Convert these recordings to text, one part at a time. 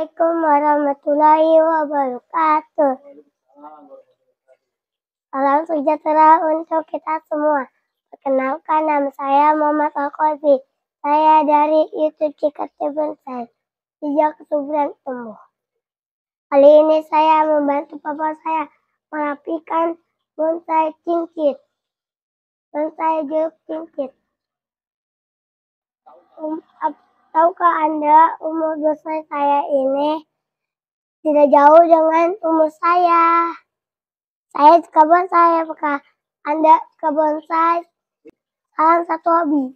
Assalamualaikum warahmatullahi wabarakatuh. Salam sejahtera untuk kita semua. Perkenalkan, nama saya Muhammad Al-Qafi. Saya dari YouTube JKT Bonsai, Jejak Kesuburan Tumbuh. Kali ini saya membantu papa saya merapikan bonsai cincin. Bonsai jeruk cincin. Tahukah Anda umur bonsai saya ini tidak jauh dengan umur saya? Saya suka bonsai. Apakah Anda suka bonsai? Salam satu hobi.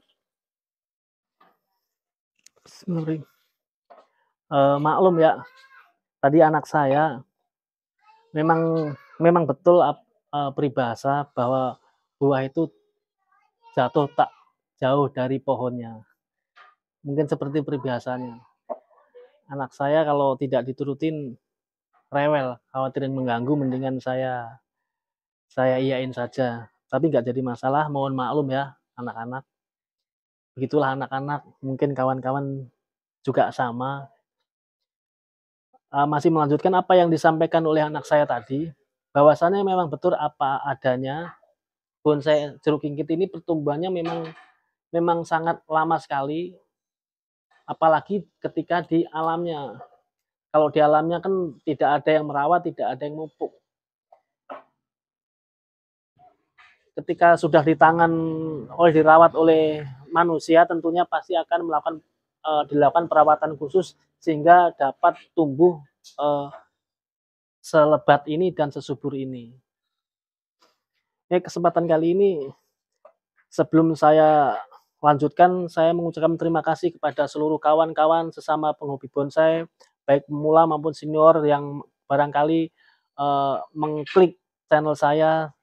Maklum ya, tadi anak saya memang betul peribahasa bahwa buah itu jatuh tak jauh dari pohonnya. Mungkin seperti peribahasanya. Anak saya kalau tidak diturutin rewel, khawatirin mengganggu, mendingan saya iyain saja. Tapi nggak jadi masalah, mohon maklum ya anak-anak. Begitulah anak-anak, mungkin kawan-kawan juga sama. Masih melanjutkan apa yang disampaikan oleh anak saya tadi, bahwasannya memang betul apa adanya. Bonsai jeruk kingkit ini pertumbuhannya memang sangat lama sekali, apalagi ketika di alamnya. Kalau di alamnya kan tidak ada yang merawat, tidak ada yang memupuk. Ketika sudah dirawat oleh manusia, tentunya pasti akan dilakukan perawatan khusus sehingga dapat tumbuh selebat ini dan sesubur ini. Kesempatan kali ini, sebelum saya lanjutkan, saya mengucapkan terima kasih kepada seluruh kawan-kawan sesama penghobi bonsai, baik pemula maupun senior yang barangkali mengklik channel saya.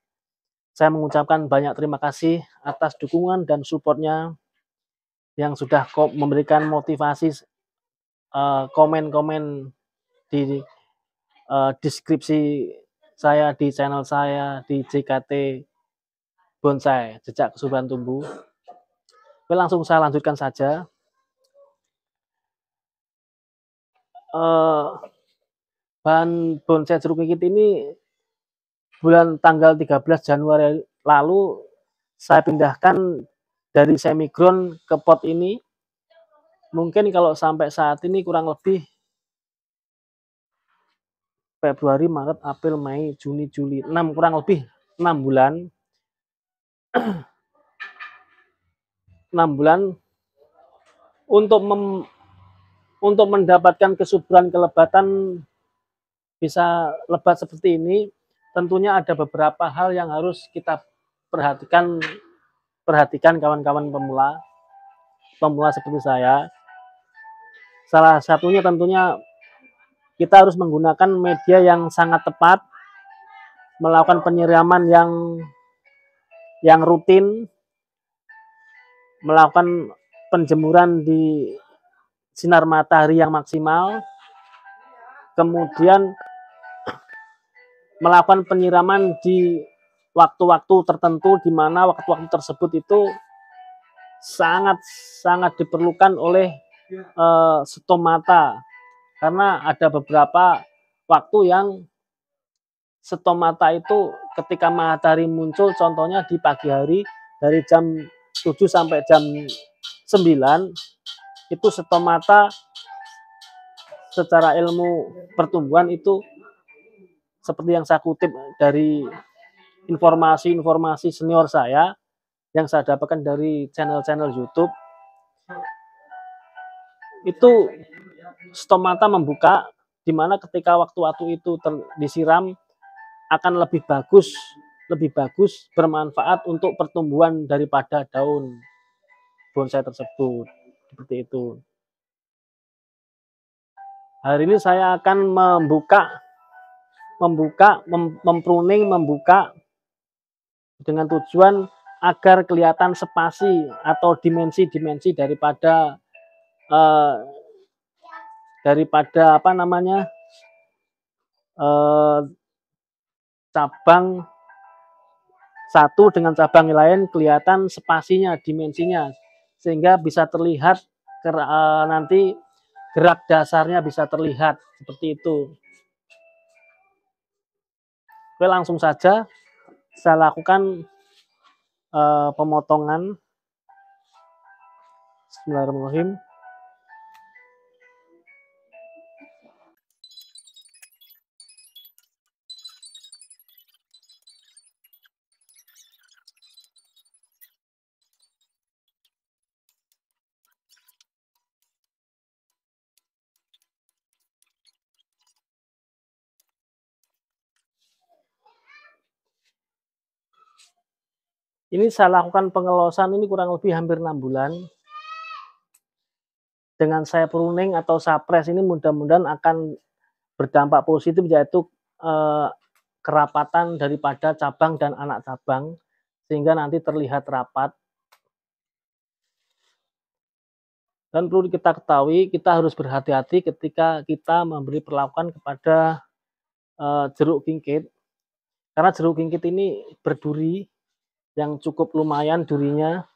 Saya mengucapkan banyak terima kasih atas dukungan dan supportnya yang sudah memberikan motivasi, komen-komen di deskripsi saya di channel saya di JKT Bonsai, Jejak Kesuburan Tumbuh. Oke, langsung saya lanjutkan saja. Bahan bonsai jeruk kingkit ini tanggal 13 Januari lalu saya pindahkan dari semi-ground ke pot ini. Mungkin kalau sampai saat ini kurang lebih Februari, Maret, April, Mei, Juni, Juli, kurang lebih 6 bulan. 6 bulan untuk mendapatkan kesuburan kelebatan bisa lebat seperti ini. Tentunya ada beberapa hal yang harus kita perhatikan kawan-kawan pemula seperti saya. Salah satunya tentunya kita harus menggunakan media yang sangat tepat, melakukan penyiraman yang rutin, melakukan penjemuran di sinar matahari yang maksimal, kemudian melakukan penyiraman di waktu-waktu tertentu, di mana waktu-waktu tersebut itu sangat diperlukan oleh stomata, karena ada beberapa waktu yang stomata itu ketika matahari muncul, contohnya di pagi hari dari jam 7 sampai jam 9, itu stomata secara ilmu pertumbuhan itu seperti yang saya kutip dari informasi senior saya yang saya dapatkan dari channel-channel YouTube, itu stomata membuka, di mana ketika waktu-waktu itu disiram akan lebih bagus bermanfaat untuk pertumbuhan daripada daun bonsai tersebut. Seperti itu. Hari ini saya akan mempruning dengan tujuan agar kelihatan spasi atau dimensi daripada cabang satu dengan cabang lain, kelihatan spasinya, dimensinya, sehingga bisa terlihat nanti gerak dasarnya bisa terlihat seperti itu. Oke, langsung saja saya lakukan pemotongan. Bismillahirrahmanirrahim. Ini saya lakukan pengelosan ini kurang lebih hampir 6 bulan. Dengan saya pruning atau sapres ini mudah-mudahan akan berdampak positif, yaitu kerapatan daripada cabang dan anak cabang sehingga nanti terlihat rapat. Dan perlu kita ketahui, kita harus berhati-hati ketika kita memberi perlakuan kepada jeruk kingkit, karena jeruk kingkit ini berduri yang cukup lumayan durinya.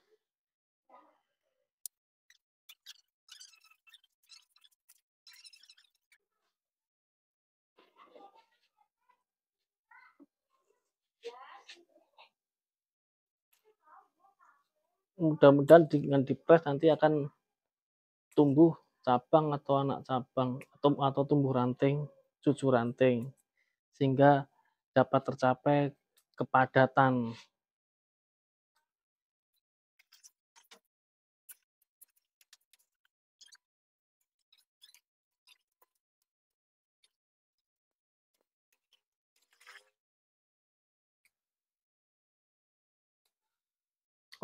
Mudah-mudahan dengan dipres nanti akan tumbuh cabang atau anak cabang atau tumbuh ranting, cucu ranting, sehingga dapat tercapai kepadatan.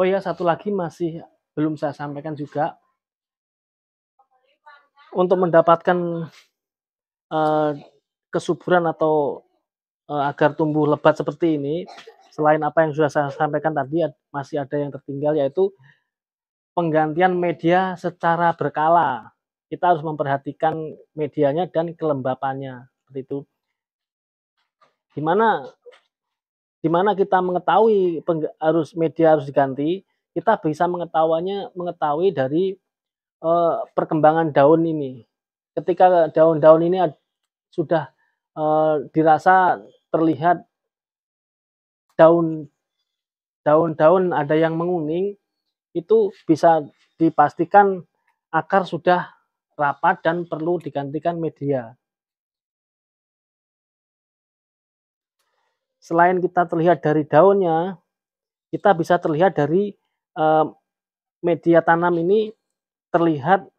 Oh ya, satu lagi masih belum saya sampaikan juga. Untuk mendapatkan kesuburan atau agar tumbuh lebat seperti ini, selain apa yang sudah saya sampaikan tadi, masih ada yang tertinggal, yaitu penggantian media secara berkala. Kita harus memperhatikan medianya dan kelembapannya, seperti itu. Dimana kita mengetahui media harus diganti, kita bisa mengetahui dari perkembangan daun ini. Ketika daun-daun ini sudah dirasa terlihat daun-daun ada yang menguning, itu bisa dipastikan akar sudah rapat dan perlu digantikan media. Selain kita terlihat dari daunnya, kita bisa terlihat dari media tanam ini terlihat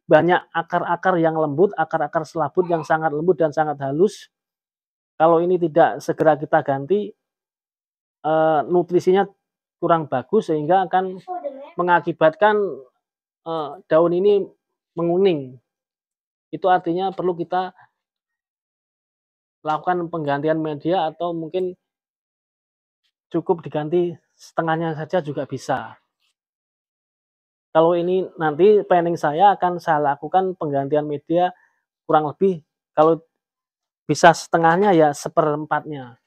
banyak akar-akar yang lembut, akar-akar selabut yang sangat lembut dan sangat halus. Kalau ini tidak segera kita ganti, nutrisinya kurang bagus sehingga akan mengakibatkan daun ini menguning. Itu artinya perlu kita lakukan penggantian media atau mungkin cukup diganti setengahnya saja juga bisa. Kalau ini nanti planning saya akan saya lakukan penggantian media kurang lebih, kalau bisa setengahnya ya seperempatnya,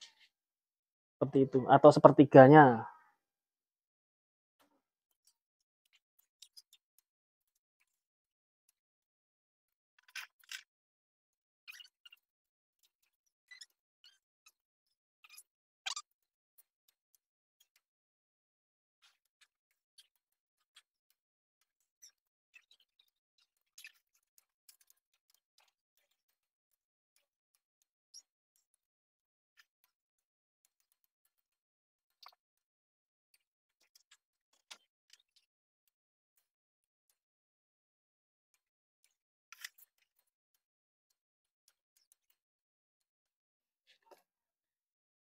seperti itu, atau sepertiganya.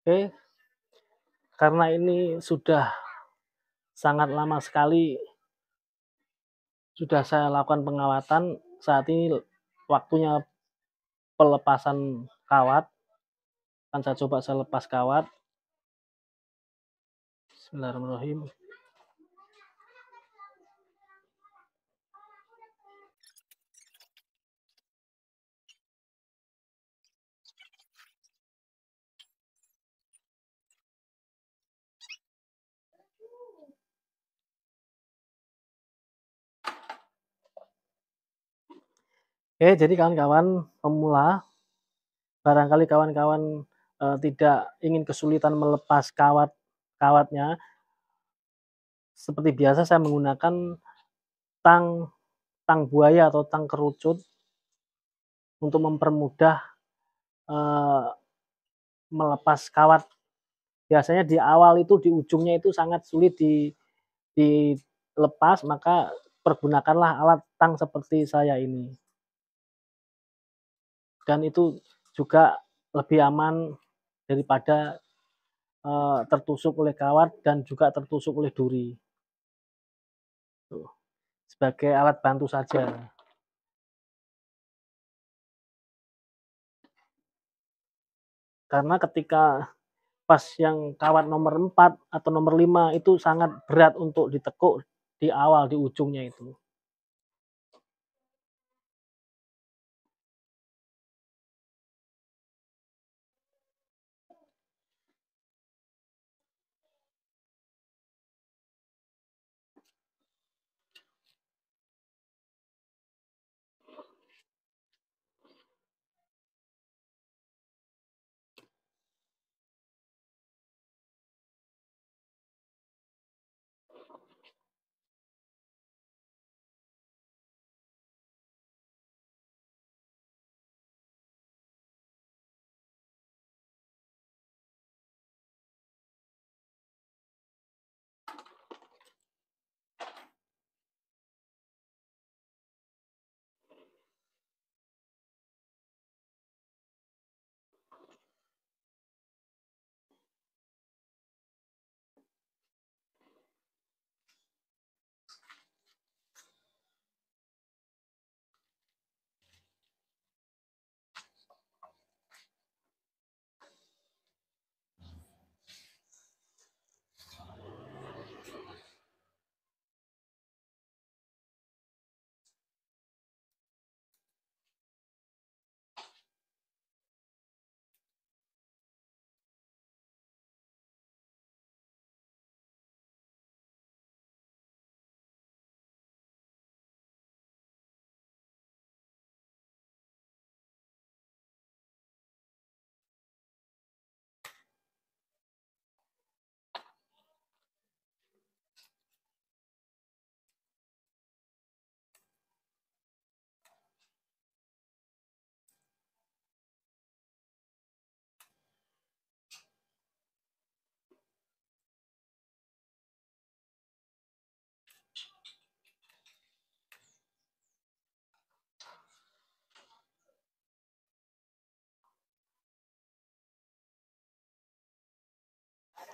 Oke, karena ini sudah sangat lama sekali sudah saya lakukan pengawatan, saat ini waktunya pelepasan kawat. Akan saya coba saya lepas kawat. Bismillahirrahmanirrahim. Oke, jadi kawan-kawan pemula, barangkali kawan-kawan tidak ingin kesulitan melepas kawatnya, seperti biasa saya menggunakan tang tang buaya atau tang kerucut untuk mempermudah melepas kawat. Biasanya di awal itu di ujungnya itu sangat sulit dilepas, maka pergunakanlah alat tang seperti saya ini. Dan itu juga lebih aman daripada tertusuk oleh kawat dan juga tertusuk oleh duri. Tuh, sebagai alat bantu saja. Karena ketika pas yang kawat nomor 4 atau nomor 5 itu sangat berat untuk ditekuk di awal, di ujungnya itu.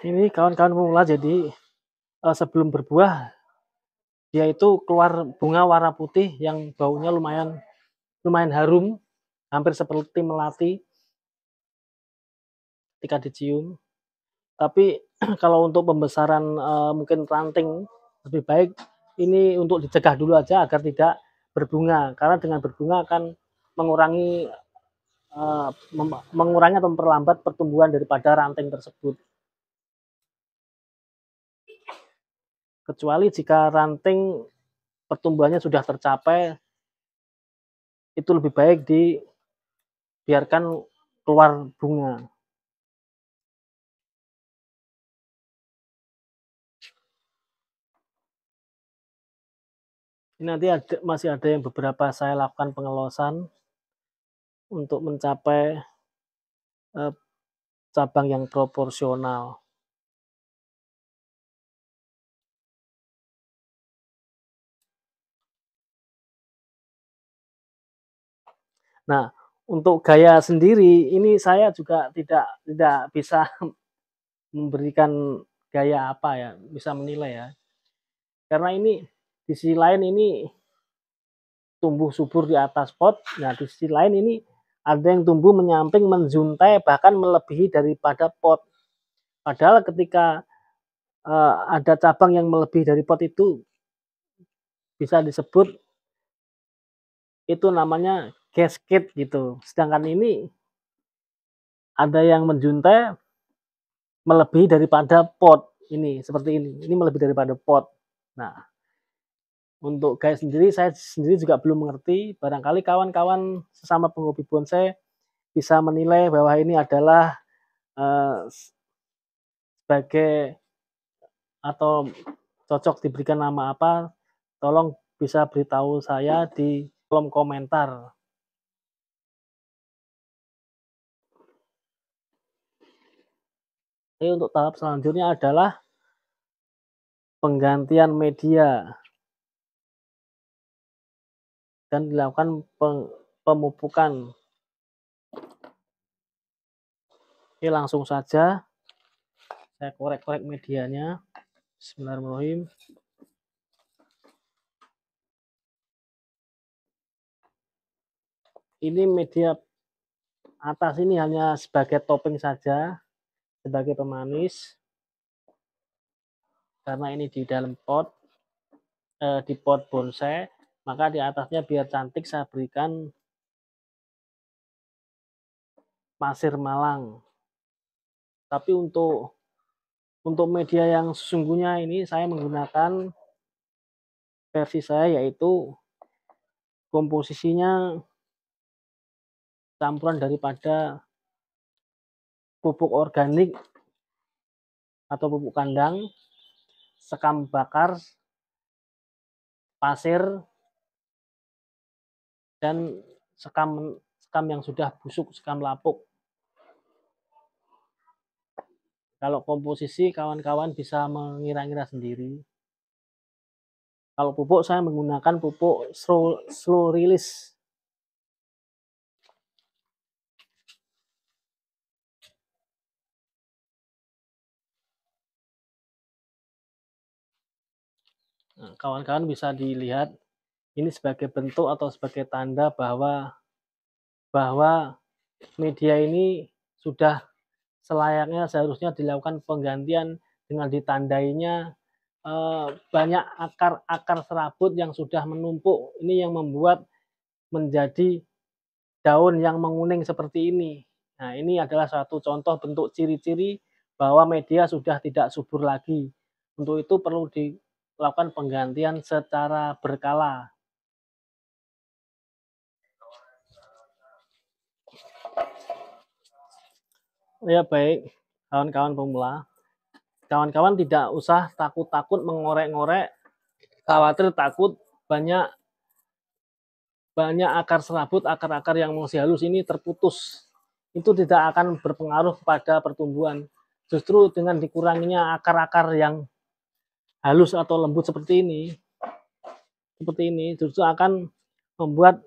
Ini kawan-kawan pemula, jadi sebelum berbuah dia itu keluar bunga warna putih yang baunya lumayan harum, hampir seperti melati ketika dicium. Tapi kalau untuk pembesaran mungkin ranting, lebih baik ini untuk dicegah dulu aja agar tidak berbunga, karena dengan berbunga akan mengurangi mengurangi atau memperlambat pertumbuhan daripada ranting tersebut. Kecuali jika ranting pertumbuhannya sudah tercapai, itu lebih baik dibiarkan keluar bunga. Ini nanti masih ada yang beberapa saya lakukan pengelosan untuk mencapai cabang yang proporsional. Nah, untuk gaya sendiri ini saya juga tidak bisa memberikan gaya apa ya, bisa menilai ya. Karena ini di sisi lain ini tumbuh subur di atas pot, nah di sisi lain ini ada yang tumbuh menyamping, menjuntai, bahkan melebihi daripada pot. Padahal ketika ada cabang yang melebihi dari pot itu bisa disebut itu namanya cascade gitu. Sedangkan ini ada yang menjuntai melebihi daripada pot ini, seperti ini melebihi daripada pot. Nah, Untuk gaya sendiri, saya sendiri juga belum mengerti. Barangkali kawan-kawan sesama penghobi bonsai bisa menilai bahwa ini adalah sebagai atau cocok diberikan nama apa. Tolong bisa beritahu saya di kolom komentar. Jadi untuk tahap selanjutnya adalah penggantian media dan dilakukan pemupukan. Oke, langsung saja saya korek-korek medianya. Bismillahirrahmanirrahim. Ini media atas ini hanya sebagai topping saja, sebagai pemanis, karena ini di dalam pot, di pot bonsai, maka di atasnya biar cantik saya berikan pasir malang. Tapi untuk media yang sesungguhnya ini saya menggunakan versi saya, yaitu komposisinya campuran daripada pupuk organik atau pupuk kandang, sekam bakar, pasir, dan sekam yang sudah busuk, sekam lapuk. Kalau komposisi kawan-kawan bisa mengira-ngira sendiri. Kalau pupuk saya menggunakan pupuk slow release. Nah, kawan-kawan bisa dilihat ini sebagai bentuk atau sebagai tanda bahwa media ini sudah selayaknya seharusnya dilakukan penggantian dengan ditandainya banyak akar serabut yang sudah menumpuk. Ini yang membuat menjadi daun yang menguning seperti ini. Nah, ini adalah satu contoh bentuk ciri-ciri bahwa media sudah tidak subur lagi. Untuk itu perlu dilakukan penggantian secara berkala. Ya baik, kawan-kawan pemula. Kawan-kawan tidak usah takut-takut mengorek-ngorek, khawatir takut banyak akar serabut, akar-akar yang masih halus ini terputus. Itu tidak akan berpengaruh pada pertumbuhan. Justru dengan dikuranginya akar-akar yang halus atau lembut seperti ini justru akan membuat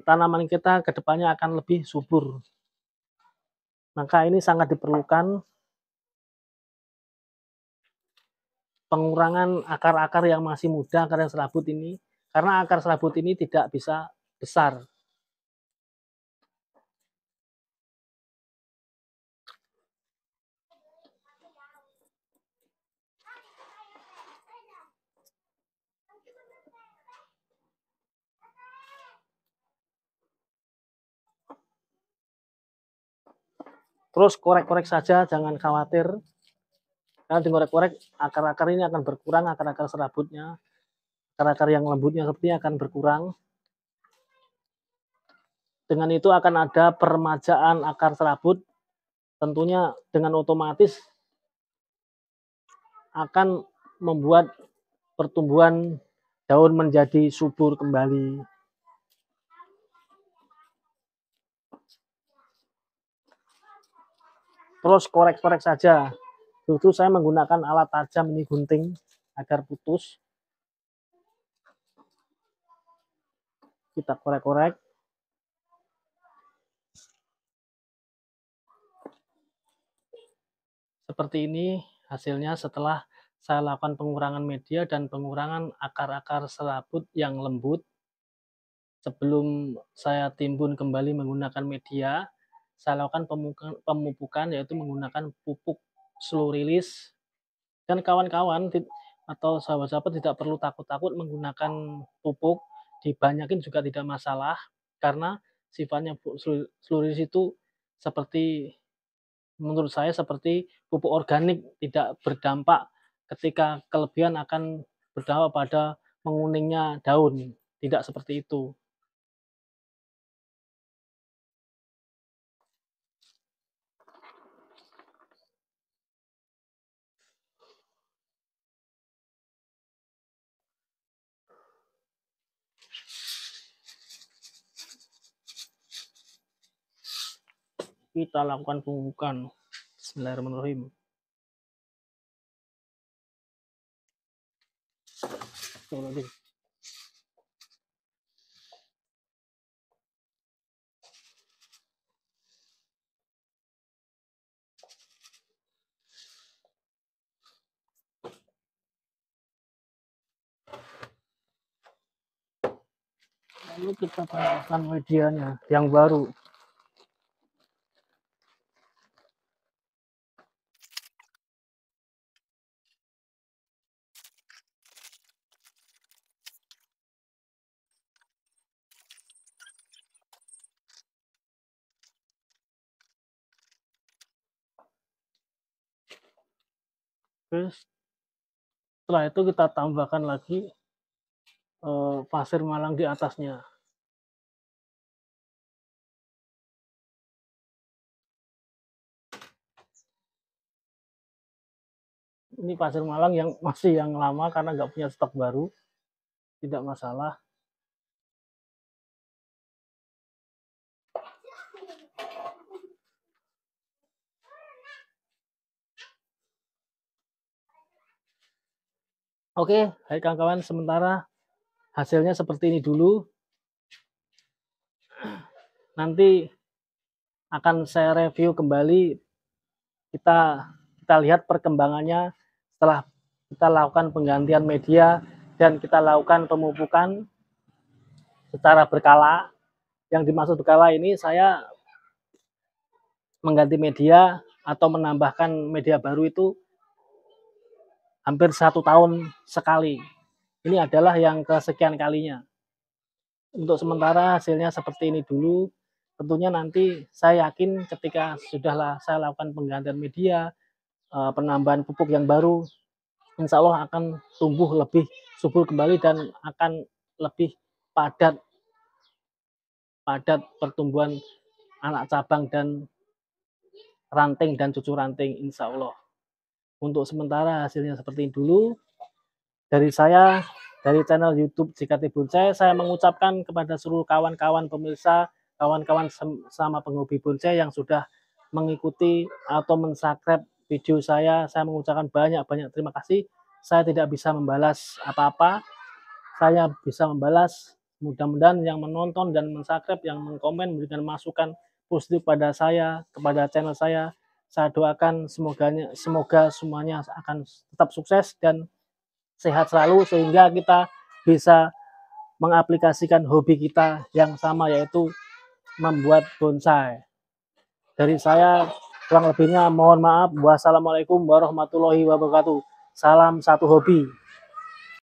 tanaman kita kedepannya akan lebih subur. Maka ini sangat diperlukan pengurangan akar-akar yang masih muda, akar yang serabut ini, karena akar serabut ini tidak bisa besar. Terus korek-korek saja, jangan khawatir. Karena digorek-korek, akar-akar ini akan berkurang, akar-akar serabutnya, akar-akar yang lembutnya seperti ini akan berkurang. Dengan itu akan ada peremajaan akar serabut, tentunya dengan otomatis akan membuat pertumbuhan daun menjadi subur kembali. Terus korek-korek saja. Dulu saya menggunakan alat tajam ini, gunting, agar putus. Kita korek-korek. Seperti ini hasilnya setelah saya lakukan pengurangan media dan pengurangan akar-akar serabut yang lembut. Sebelum saya timbun kembali menggunakan media, saya lakukan pemupukan, yaitu menggunakan pupuk slow release. Dan kawan-kawan atau sahabat-sahabat tidak perlu takut-takut menggunakan pupuk, dibanyakin juga tidak masalah, karena sifatnya slow release itu seperti, menurut saya seperti pupuk organik, tidak berdampak ketika kelebihan akan berdampak pada menguningnya daun, tidak seperti itu. Kita lakukan pemupukan. Bismillahirrahmanirrahim. Lalu kita tambahkan medianya yang baru. Terus setelah itu kita tambahkan lagi pasir malang di atasnya. Ini pasir malang yang masih yang lama karena nggak punya stok baru, tidak masalah. Oke, hai kawan-kawan, sementara hasilnya seperti ini dulu. Nanti akan saya review kembali. Kita lihat perkembangannya setelah kita lakukan penggantian media dan kita lakukan pemupukan secara berkala. Yang dimaksud berkala ini saya mengganti media atau menambahkan media baru itu hampir 1 tahun sekali. Ini adalah yang kesekian kalinya. Untuk sementara hasilnya seperti ini dulu. Tentunya nanti saya yakin ketika sudahlah saya lakukan penggantian media, penambahan pupuk yang baru, insya Allah akan tumbuh lebih subur kembali dan akan lebih padat pertumbuhan anak cabang dan ranting dan cucu ranting, insya Allah. Untuk sementara hasilnya seperti ini dulu. Dari saya, dari channel YouTube JKT Bonsai, saya mengucapkan kepada seluruh kawan-kawan pemirsa, kawan-kawan sama penghobi bonsai yang sudah mengikuti atau mensubscribe video saya mengucapkan banyak-banyak terima kasih. Saya tidak bisa membalas apa-apa, saya bisa membalas mudah-mudahan yang menonton dan mensubscribe, yang mengkomen, memberikan masukan positif pada saya, kepada channel saya doakan semoga semuanya akan tetap sukses dan sehat selalu sehingga kita bisa mengaplikasikan hobi kita yang sama, yaitu membuat bonsai. Dari saya kurang lebihnya mohon maaf. Wassalamualaikum warahmatullahi wabarakatuh. Salam satu hobi.